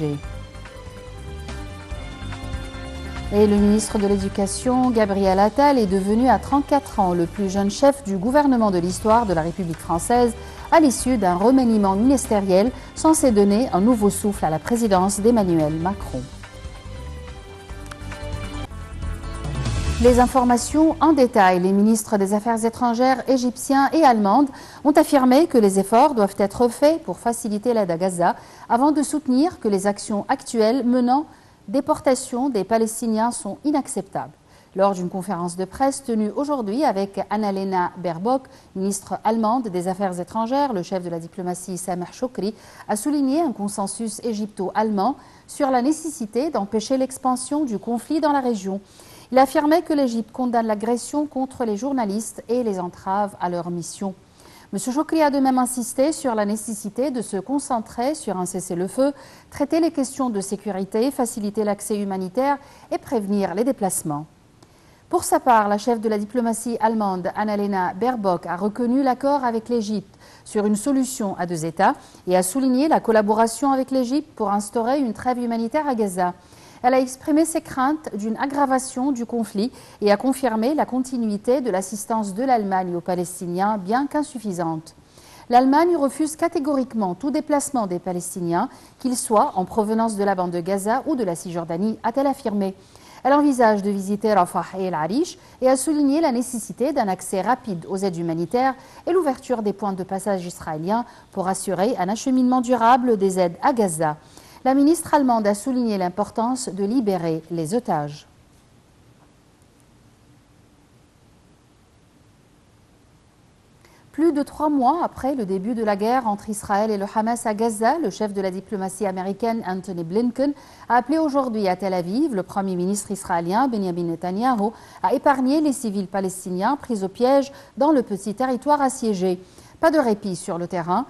assiégée. Et le ministre de l'Éducation, Gabriel Attal, est devenu à 34 ans le plus jeune chef du gouvernement de l'histoire de la République française à l'issue d'un remaniement ministériel censé donner un nouveau souffle à la présidence d'Emmanuel Macron. Les informations en détail. Les ministres des Affaires étrangères égyptiens et allemandes ont affirmé que les efforts doivent être faits pour faciliter l'aide à Gaza avant de soutenir que les actions actuelles menant déportation des Palestiniens sont inacceptables. Lors d'une conférence de presse tenue aujourd'hui avec Annalena Baerbock, ministre allemande des Affaires étrangères, le chef de la diplomatie Sameh Shoukry a souligné un consensus égypto-allemand sur la nécessité d'empêcher l'expansion du conflit dans la région. Il affirmait que l'Égypte condamne l'agression contre les journalistes et les entraves à leur mission. M. Shoukry a de même insisté sur la nécessité de se concentrer sur un cessez-le-feu, traiter les questions de sécurité, faciliter l'accès humanitaire et prévenir les déplacements. Pour sa part, la chef de la diplomatie allemande, Annalena Baerbock, a reconnu l'accord avec l'Égypte sur une solution à deux États et a souligné la collaboration avec l'Égypte pour instaurer une trêve humanitaire à Gaza. Elle a exprimé ses craintes d'une aggravation du conflit et a confirmé la continuité de l'assistance de l'Allemagne aux Palestiniens, bien qu'insuffisante. L'Allemagne refuse catégoriquement tout déplacement des Palestiniens, qu'ils soient en provenance de la bande de Gaza ou de la Cisjordanie, a-t-elle affirmé. Elle envisage de visiter Rafah et El Arish et a souligné la nécessité d'un accès rapide aux aides humanitaires et l'ouverture des points de passage israéliens pour assurer un acheminement durable des aides à Gaza. La ministre allemande a souligné l'importance de libérer les otages. Plus de 3 mois après le début de la guerre entre Israël et le Hamas à Gaza, le chef de la diplomatie américaine Antony Blinken a appelé aujourd'hui à Tel Aviv le Premier ministre israélien Benjamin Netanyahu à épargner les civils palestiniens pris au piège dans le petit territoire assiégé. Pas de répit sur le terrain.